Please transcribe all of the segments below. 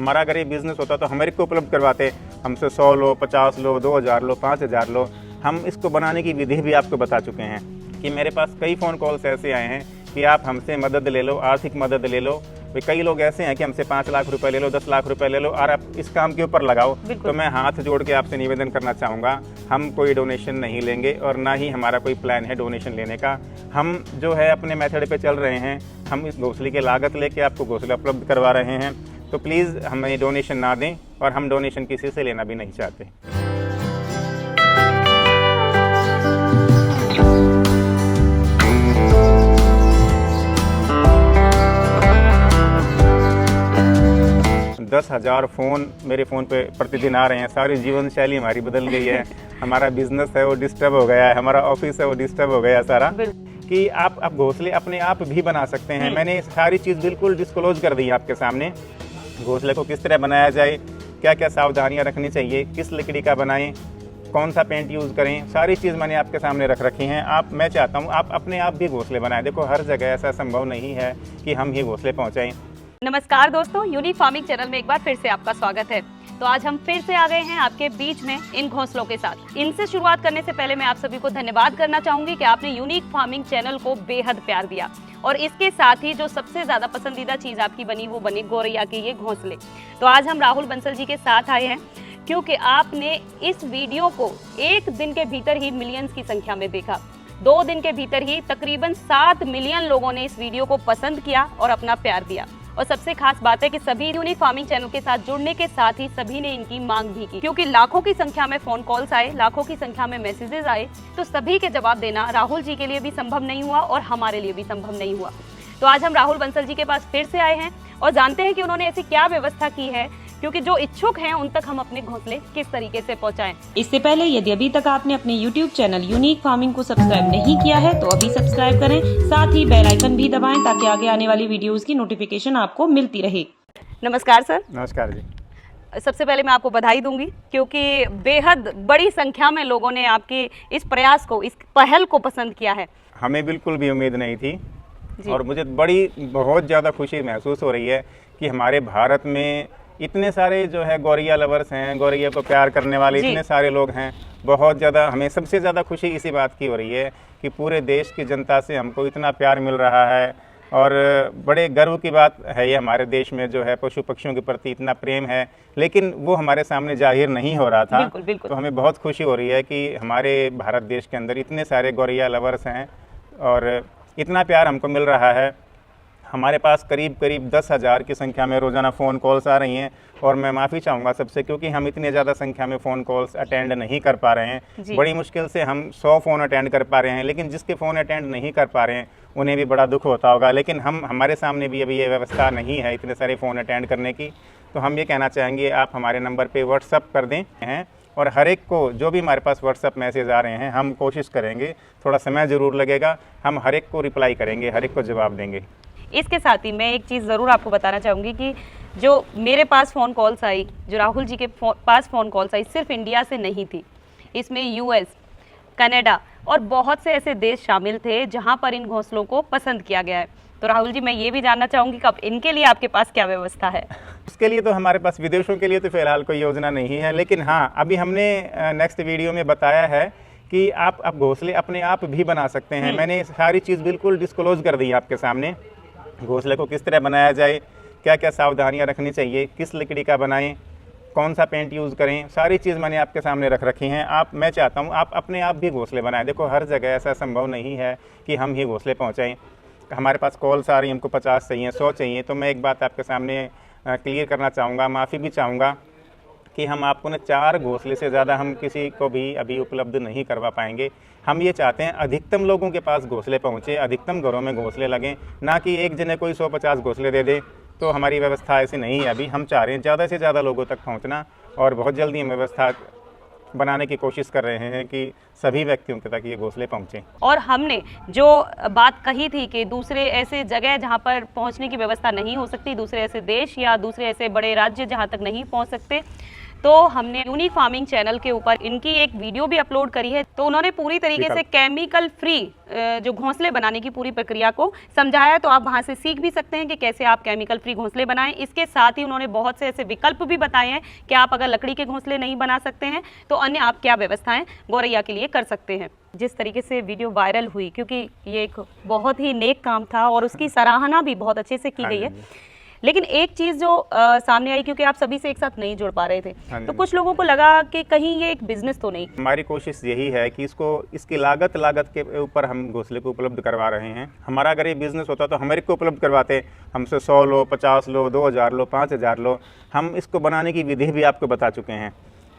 हमारा अगर ये बिज़नेस होता तो हमारे को उपलब्ध करवाते, हमसे 100 लो, 50 लो, 2000 लो, 5000 लो। हम इसको बनाने की विधि भी आपको बता चुके हैं कि मेरे पास कई फ़ोन कॉल्स ऐसे आए हैं कि आप हमसे मदद ले लो, आर्थिक मदद ले लो। कई लोग ऐसे हैं कि हमसे 5 लाख रुपए ले लो, 10 लाख रुपए ले लो और आप इस काम के ऊपर लगाओ। तो मैं हाथ जोड़ के आपसे निवेदन करना चाहूँगा, हम कोई डोनेशन नहीं लेंगे और ना ही हमारा कोई प्लान है डोनेशन लेने का। हम जो है अपने मेथड पे चल रहे हैं, हम इस घोंसले की लागत लेके आपको घोंसला उपलब्ध करवा रहे हैं। तो प्लीज़ हमें डोनेशन ना दें और हम डोनेशन किसी से लेना भी नहीं चाहते। दस 10,000 फ़ोन मेरे फ़ोन पे प्रतिदिन आ रहे हैं। सारी जीवन शैली हमारी बदल गई है। हमारा बिजनेस है वो डिस्टर्ब हो गया है, हमारा ऑफिस है वो डिस्टर्ब हो गया सारा, कि आप घोंसले अपने आप भी बना सकते हैं। मैंने सारी चीज़ बिल्कुल डिस्क्लोज कर दी है आपके सामने। घोंसले को किस तरह बनाया जाए, क्या क्या सावधानियाँ रखनी चाहिए, किस लकड़ी का बनाएं, कौन सा पेंट यूज़ करें, सारी चीज़ मैंने आपके सामने रख रखी हैं। मैं चाहता हूँ आप अपने आप भी घोंसले बनाएं। देखो हर जगह ऐसा संभव नहीं है कि हम ही घोंसले पहुँचाएँ। नमस्कार दोस्तों, यूनिक फार्मिंग चैनल में एक बार फिर से आपका स्वागत है। तो आज हम फिर से आ गए हैं आपके बीच में इन घोंसलों के साथ। इनसे शुरुआत करने से पहले मैं आप सभी को धन्यवाद करना चाहूंगी कि आपने यूनिक फार्मिंग चैनल को बेहद प्यार दिया और इसके साथ ही जो सबसे ज्यादा पसंदीदा चीज आपकी बनी वो बनी गौरैया के ये घोंसले। तो आज हम राहुल बंसल जी के साथ आए हैं क्योंकि आपने इस वीडियो को एक दिन के भीतर ही मिलियंस की संख्या में देखा। 2 दिन के भीतर ही तकरीबन 7 मिलियन लोगों ने इस वीडियो को पसंद किया और अपना प्यार दिया। और सबसे खास बात है कि सभी यूनिक फार्मिंग चैनल के साथ जुड़ने के साथ ही सभी ने इनकी मांग भी की, क्योंकि लाखों की संख्या में फोन कॉल्स आए, लाखों की संख्या में मैसेजेस आए, तो सभी के जवाब देना राहुल जी के लिए भी संभव नहीं हुआ और हमारे लिए भी संभव नहीं हुआ। तो आज हम राहुल बंसल जी के पास फिर से आए हैं और जानते हैं कि उन्होंने ऐसी क्या व्यवस्था की है, क्योंकि जो इच्छुक हैं उन तक हम अपने घोंसले किस तरीके से पहुंचाएं। इससे पहले यदि अभी तक आपने अपने YouTube चैनल यूनिक फार्मिंग को सब्सक्राइब नहीं किया है तो अभी सब्सक्राइब करें, साथ ही बेल आइकन भी दबाएं ताकि आगे आने वाली वीडियोस की नोटिफिकेशन आपको मिलती रहे। नमस्कार सर। नमस्कार जी। सबसे पहले मैं आपको बधाई दूंगी क्योंकि बेहद बड़ी संख्या में लोगों ने आपके इस प्रयास को, इस पहल को पसंद किया है। हमें बिल्कुल भी उम्मीद नहीं थी और मुझे बहुत ज़्यादा खुशी महसूस हो रही है कि हमारे भारत में इतने सारे जो है गौरैया लवर्स हैं, गौरैया को प्यार करने वाले इतने सारे लोग हैं। बहुत ज़्यादा हमें सबसे ज़्यादा खुशी इसी बात की हो रही है कि पूरे देश की जनता से हमको इतना प्यार मिल रहा है और बड़े गर्व की बात है ये। हमारे देश में जो है पशु पक्षियों के प्रति इतना प्रेम है, लेकिन वो हमारे सामने जाहिर नहीं हो रहा था। बिल्कुल। तो हमें बहुत खुशी हो रही है कि हमारे भारत देश के अंदर इतने सारे गौरैया लवर्स हैं और इतना प्यार हमको मिल रहा है। हमारे पास करीब 10,000 की संख्या में रोज़ाना फ़ोन कॉल्स आ रही हैं और मैं माफ़ी चाहूँगा सबसे, क्योंकि हम इतने ज़्यादा संख्या में फ़ोन कॉल्स अटेंड नहीं कर पा रहे हैं। बड़ी मुश्किल से हम 100 फ़ोन अटेंड कर पा रहे हैं, लेकिन जिसके फ़ोन अटेंड नहीं कर पा रहे हैं उन्हें भी बड़ा दुख होता होगा। लेकिन हमारे सामने भी अभी ये व्यवस्था नहीं है इतने सारे फ़ोन अटेंड करने की। तो हम ये कहना चाहेंगे आप हमारे नंबर पर व्हाट्सअप कर दें हैं और हर एक को जो भी हमारे पास व्हाट्सअप मैसेज आ रहे हैं हम कोशिश करेंगे, थोड़ा समय ज़रूर लगेगा, हम हर एक को रिप्लाई करेंगे, हर एक को जवाब देंगे। इसके साथ ही मैं एक चीज़ ज़रूर आपको बताना चाहूँगी कि जो मेरे पास फ़ोन कॉल्स आई, जो राहुल जी के पास फ़ोन कॉल्स आई, सिर्फ इंडिया से नहीं थी। इसमें US, कनाडा और बहुत से ऐसे देश शामिल थे जहां पर इन घोंसलों को पसंद किया गया है। तो राहुल जी, मैं ये भी जानना चाहूँगी कि अब इनके लिए आपके पास क्या व्यवस्था है? उसके लिए तो हमारे पास विदेशों के लिए तो फ़िलहाल कोई योजना नहीं है, लेकिन हाँ अभी हमने नेक्स्ट वीडियो में बताया है कि आप घोंसले अपने आप भी बना सकते हैं। मैंने सारी चीज़ बिल्कुल डिस्क्लोज कर दी है आपके सामने। घोंसले को किस तरह बनाया जाए, क्या क्या सावधानियां रखनी चाहिए, किस लकड़ी का बनाएं, कौन सा पेंट यूज़ करें, सारी चीज़ मैंने आपके सामने रख रखी हैं। मैं चाहता हूं आप अपने आप भी घोंसले बनाएं। देखो हर जगह ऐसा संभव नहीं है कि हम ही घोंसले पहुंचाएं। हमारे पास कॉल्स आ रही हैं, हमको 50 चाहिए, 100 चाहिए। तो मैं एक बात आपके सामने क्लियर करना चाहूँगा, माफ़ी भी चाहूँगा कि हम आपको ना 4 घोंसले से ज़्यादा हम किसी को भी अभी उपलब्ध नहीं करवा पाएंगे। हम ये चाहते हैं अधिकतम लोगों के पास घोंसले पहुँचे, अधिकतम घरों में घोंसले लगें, ना कि एक जने कोई 150 घोंसले दे दे। तो हमारी व्यवस्था ऐसी नहीं है। अभी हम चाह रहे हैं ज़्यादा से ज़्यादा लोगों तक पहुँचना और बहुत जल्दी हम व्यवस्था बनाने की कोशिश कर रहे हैं कि सभी व्यक्तियों के तक ये घोंसले पहुँचें। और हमने जो बात कही थी कि दूसरे ऐसे जगह जहाँ पर पहुँचने की व्यवस्था नहीं हो सकती, दूसरे ऐसे देश या दूसरे ऐसे बड़े राज्य जहाँ तक नहीं पहुँच सकते, तो हमने यूनिक फार्मिंग चैनल के ऊपर इनकी एक वीडियो भी अपलोड करी है। तो उन्होंने पूरी तरीके से केमिकल फ्री जो घोंसले बनाने की पूरी प्रक्रिया को समझाया, तो आप वहां से सीख भी सकते हैं कि कैसे आप केमिकल फ्री घोंसले बनाएं। इसके साथ ही उन्होंने बहुत से ऐसे विकल्प भी बताए हैं कि आप अगर लकड़ी के घोंसले नहीं बना सकते हैं तो अन्य आप क्या व्यवस्थाएं गौरैया के लिए कर सकते हैं। जिस तरीके से वीडियो वायरल हुई, क्योंकि ये एक बहुत ही नेक काम था और उसकी सराहना भी बहुत अच्छे से की गई है, लेकिन एक चीज जो सामने आई, क्योंकि आप सभी से एक साथ नहीं जुड़ पा रहे थे, तो कुछ लोगों को लगा कि कहीं ये एक बिजनेस तो नहीं। हमारी कोशिश यही है कि इसकी लागत के ऊपर हम घोंसले को उपलब्ध करवा रहे हैं। हमारा अगर ये बिजनेस होता तो हमारे को उपलब्ध करवाते, हमसे 100 लो, 50 लो, 2000 लो, 5000 लो। हम इसको बनाने की विधि भी आपको बता चुके हैं,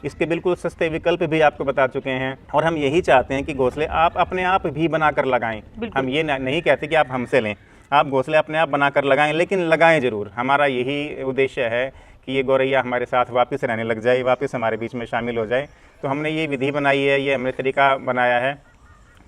इसके बिल्कुल सस्ते विकल्प भी आपको बता चुके हैं, और हम यही चाहते हैं कि घोंसले आप अपने आप भी बनाकर लगाएं। हम ये नहीं कहते कि आप हमसे लें, आप घोंसले अपने आप बनाकर लगाएं, लेकिन लगाएं ज़रूर। हमारा यही उद्देश्य है कि ये गौरैया हमारे साथ वापस रहने लग जाए, वापस हमारे बीच में शामिल हो जाए। तो हमने ये विधि बनाई है, ये हमने तरीका बनाया है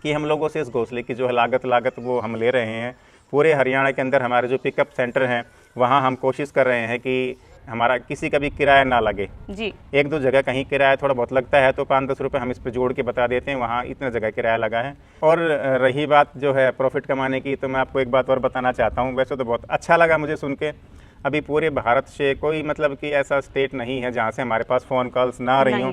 कि हम लोगों से इस घोंसले की जो है लागत वो हम ले रहे हैं। पूरे हरियाणा के अंदर हमारे जो पिकअप सेंटर हैं वहाँ हम कोशिश कर रहे हैं कि हमारा किसी का भी किराया ना लगे जी। एक दो जगह कहीं किराया थोड़ा बहुत लगता है तो 5-10 रुपये हम इस पर जोड़ के बता देते हैं, वहाँ इतना जगह किराया लगा है। और रही बात जो है प्रॉफिट कमाने की, तो मैं आपको एक बात और बताना चाहता हूँ। वैसे तो बहुत अच्छा लगा मुझे सुन के, अभी पूरे भारत से कोई मतलब कि ऐसा स्टेट नहीं है जहाँ से हमारे पास फ़ोन कॉल्स ना आ रही हों।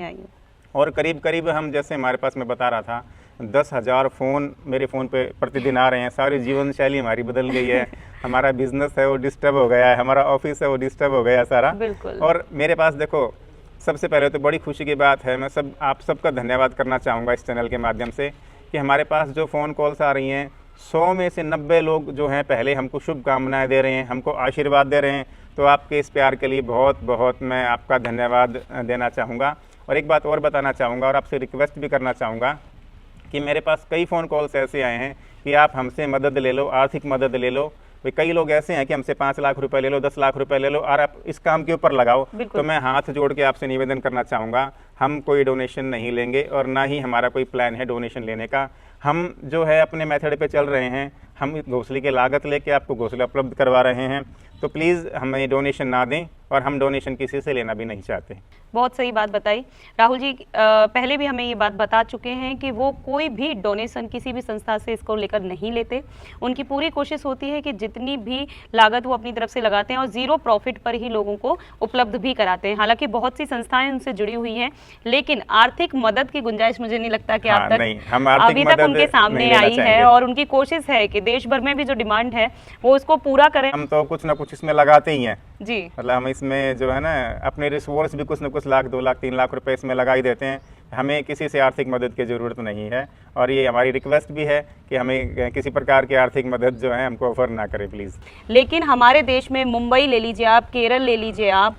और करीब करीब हम जैसे हमारे पास मैं बता रहा था 10,000 फ़ोन मेरे फ़ोन पे प्रतिदिन आ रहे हैं। सारी जीवन शैली हमारी बदल गई है, हमारा बिजनेस है वो डिस्टर्ब हो गया है, हमारा ऑफिस है वो डिस्टर्ब हो गया सारा। बिल्कुल। और मेरे पास देखो, सबसे पहले तो बड़ी खुशी की बात है, मैं आप सबका धन्यवाद करना चाहूँगा इस चैनल के माध्यम से कि हमारे पास जो फ़ोन कॉल्स आ रही हैं 100 में से 90 लोग जो हैं पहले हमको शुभकामनाएँ दे रहे हैं, हमको आशीर्वाद दे रहे हैं। तो आपके इस प्यार के लिए बहुत बहुत मैं आपका धन्यवाद देना चाहूँगा। और एक बात और बताना चाहूँगा और आपसे रिक्वेस्ट भी करना चाहूँगा कि मेरे पास कई फ़ोन कॉल्स ऐसे आए हैं कि आप हमसे मदद ले लो, आर्थिक मदद ले लो। वे कई लोग ऐसे हैं कि हमसे 5 लाख रुपए ले लो, 10 लाख रुपए ले लो और आप इस काम के ऊपर लगाओ। तो मैं हाथ जोड़ के आपसे निवेदन करना चाहूँगा, हम कोई डोनेशन नहीं लेंगे और ना ही हमारा कोई प्लान है डोनेशन लेने का। हम जो है अपने मेथड पे चल रहे हैं, हम घोंसले की लागत लेके आपको घोंसला उपलब्ध करवा रहे हैं। तो प्लीज़ हमें डोनेशन ना दें और हम डोनेशन किसी से लेना भी नहीं चाहते। बहुत सही बात बताई राहुल जी। पहले भी हमें ये बात बता चुके हैं कि वो कोई भी डोनेशन किसी भी संस्था से इसको लेकर नहीं लेते। उनकी पूरी कोशिश होती है कि जितनी भी लागत वो अपनी तरफ से लगाते हैं और ज़ीरो प्रॉफिट पर ही लोगों को उपलब्ध भी कराते हैं। हालांकि बहुत सी संस्थाएं उनसे जुड़ी हुई हैं, लेकिन आर्थिक मदद की गुंजाइश मुझे नहीं लगता कि आप तक अभी तक उनके सामने आई है। और उनकी कोशिश है कि देश भर में भी जो डिमांड है वो उसको पूरा करें। हम तो कुछ ना कुछ इसमें लगाते ही हैं जी, मतलब हम इसमें जो है ना अपने रिसोर्स भी कुछ न कुछ लाख 2 लाख 3 लाख रुपए इसमें लगा ही देते हैं। हमें किसी से आर्थिक मदद की ज़रूरत नहीं है और ये हमारी रिक्वेस्ट भी है कि हमें किसी प्रकार की आर्थिक मदद जो है हमको ऑफर ना करें प्लीज़। लेकिन हमारे देश में मुंबई ले लीजिए आप, केरल ले लीजिए आप,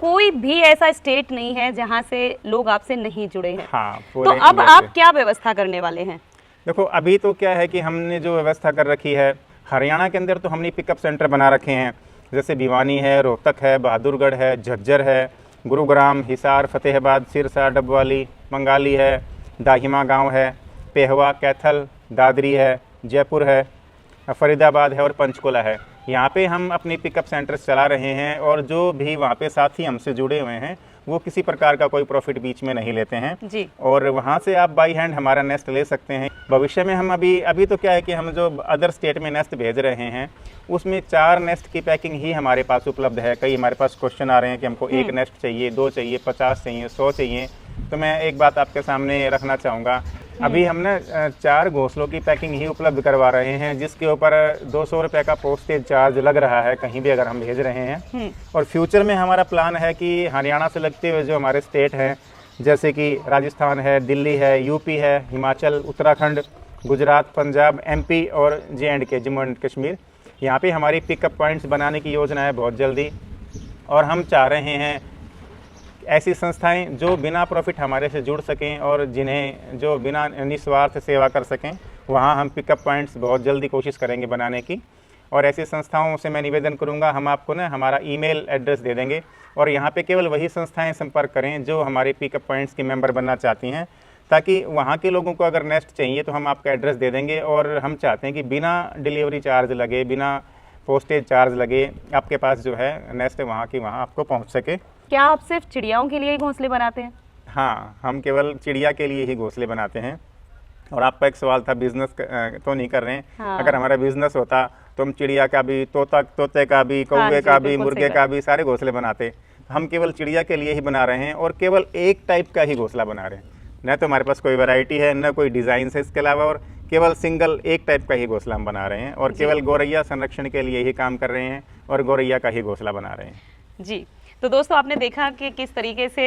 कोई भी ऐसा स्टेट नहीं है जहाँ से लोग आपसे नहीं जुड़े हैं। हाँ, तो अब आप क्या व्यवस्था करने वाले हैं? देखो अभी तो क्या है कि हमने जो व्यवस्था कर रखी है हरियाणा के अंदर, तो हमने पिकअप सेंटर बना रखे हैं, जैसे भिवानी है, रोहतक है, बहादुरगढ़ है, झज्जर है, गुरुग्राम, हिसार, फतेहाबाद, सिरसा, डबवाली, मंगाली है, दाहिमा गांव है, पेहवा, कैथल, दादरी है, जयपुर है, फरीदाबाद है और पंचकुला है। यहाँ पे हम अपनी पिकअप सेंटर्स चला रहे हैं और जो भी वहाँ पे साथी हमसे जुड़े हुए हैं वो किसी प्रकार का कोई प्रॉफिट बीच में नहीं लेते हैं जी। और वहाँ से आप बाई हैंड हमारा नेस्ट ले सकते हैं। भविष्य में हम अभी तो क्या है कि हम जो अदर स्टेट में नेस्ट भेज रहे हैं उसमें 4 नेस्ट की पैकिंग ही हमारे पास उपलब्ध है। कई हमारे पास क्वेश्चन आ रहे हैं कि हमको 1 नेस्ट चाहिए, 2 चाहिए, 50 चाहिए, 100 चाहिए। तो मैं एक बात आपके सामने रखना चाहूँगा, अभी हम ना 4 घोंसलों की पैकिंग ही उपलब्ध करवा रहे हैं जिसके ऊपर 200 रुपये का पोस्टेज चार्ज लग रहा है कहीं भी अगर हम भेज रहे हैं। और फ्यूचर में हमारा प्लान है कि हरियाणा से लगते हुए जो हमारे स्टेट हैं जैसे कि राजस्थान है, दिल्ली है, यूपी है, हिमाचल, उत्तराखंड, गुजरात, पंजाब, MP और J&K, जम्मू एंड कश्मीर, यहाँ पे हमारी पिकअप पॉइंट्स बनाने की योजना है बहुत जल्दी। और हम चाह रहे हैं ऐसी संस्थाएं जो बिना प्रॉफिट हमारे से जुड़ सकें और जिन्हें जो बिना निस्वार्थ सेवा कर सकें, वहाँ हम पिकअप पॉइंट्स बहुत जल्दी कोशिश करेंगे बनाने की। और ऐसी संस्थाओं से मैं निवेदन करूँगा, हम आपको ना हमारा ईमेल एड्रेस दे देंगे और यहाँ पे केवल वही संस्थाएं संपर्क करें जो हमारे पिकअप पॉइंट्स की मेंबर बनना चाहती हैं, ताकि वहाँ के लोगों को अगर नेस्ट चाहिए तो हम आपका एड्रेस दे देंगे। और हम चाहते हैं कि बिना डिलीवरी चार्ज लगे, बिना पोस्टेज चार्ज लगे आपके पास जो है नेस्ट वहाँ की वहाँ आपको पहुँच सके। क्या आप सिर्फ चिड़ियाओं के लिए ही घोंसले बनाते हैं? हाँ, हम केवल चिड़िया के लिए ही घोंसले बनाते हैं। और आपका एक सवाल था बिजनेस तो नहीं कर रहे हैं। हाँ। अगर हमारा बिजनेस होता तो हम चिड़िया का भी, तोते का भी, हाँ कौवे जी, का भी, बिल्कुल मुर्गे सही का भी, सारे घोंसले बनाते। हम केवल चिड़िया के लिए ही बना रहे हैं और केवल एक टाइप का ही घोंसला बना रहे हैं। न तो हमारे पास कोई वैरायटी है, न कोई डिज़ाइन है इसके अलावा, और केवल सिंगल एक टाइप का ही घोंसला हम बना रहे हैं और केवल गौरैया संरक्षण के लिए ही काम कर रहे हैं और गौरैया का ही घोंसला बना रहे हैं। जी, तो दोस्तों आपने देखा कि किस तरीके से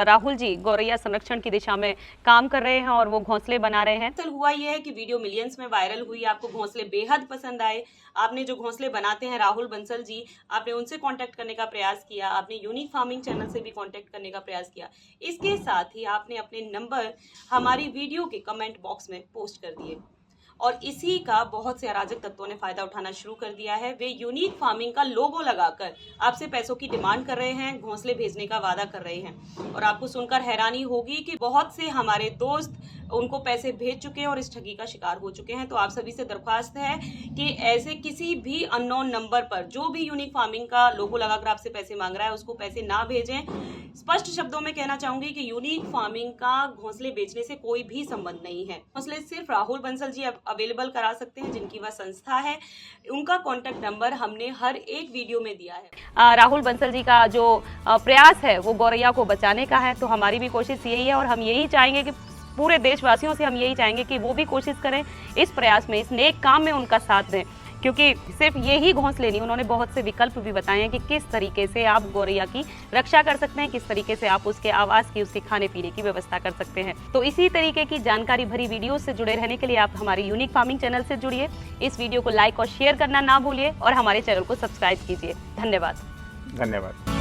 राहुल जी गौरैया संरक्षण की दिशा में काम कर रहे हैं और वो घोंसले बना रहे हैं। दरअसल हुआ ये है कि वीडियो मिलियंस में वायरल हुई, आपको घोंसले बेहद पसंद आए। आपने जो घोंसले बनाते हैं राहुल बंसल जी, आपने उनसे कांटेक्ट करने का प्रयास किया, आपने यूनिक फार्मिंग चैनल से भी कांटेक्ट करने का प्रयास किया। इसके साथ ही आपने अपने नंबर हमारी वीडियो के कमेंट बॉक्स में पोस्ट कर दिए और इसी का बहुत से अराजक तत्वों ने फायदा उठाना शुरू कर दिया है। वे यूनिक फार्मिंग का लोगो लगाकर आपसे पैसों की डिमांड कर रहे हैं, घोंसले भेजने का वादा कर रहे हैं और आपको सुनकर हैरानी होगी कि बहुत से हमारे दोस्त उनको पैसे भेज चुके हैं और इस ठगी का शिकार हो चुके हैं। तो आप सभी से दरख्वास्त है कि ऐसे किसी भी अननोन नंबर पर जो भी यूनिक फार्मिंग का लोगो लगाकर आपसे पैसे मांग रहा है उसको पैसे ना भेजें। स्पष्ट शब्दों में कहना चाहूंगी कि यूनिक फार्मिंग का घोंसले बेचने से कोई भी संबंध नहीं है। घोंसले सिर्फ राहुल बंसल जी अवेलेबल करा सकते हैं, जिनकी वह संस्था है। उनका कॉन्टेक्ट नंबर हमने हर एक वीडियो में दिया है। राहुल बंसल जी का जो प्रयास है वो गौरैया को बचाने का है, तो हमारी भी कोशिश यही है और हम यही चाहेंगे कि पूरे देशवासियों से हम यही चाहेंगे कि वो भी कोशिश करें इस प्रयास में, इस नेक काम में उनका साथ दें, क्योंकि सिर्फ यही घोंसले नहीं, उन्होंने बहुत से विकल्प भी बताए हैं कि किस तरीके से आप गौरैया की रक्षा कर सकते हैं, किस तरीके से आप उसके आवास की, उसके खाने पीने की व्यवस्था कर सकते हैं। तो इसी तरीके की जानकारी भरी वीडियो से जुड़े रहने के लिए आप हमारी यूनिक फार्मिंग चैनल से जुड़िए। इस वीडियो को लाइक और शेयर करना ना भूलिए और हमारे चैनल को सब्सक्राइब कीजिए। धन्यवाद। धन्यवाद।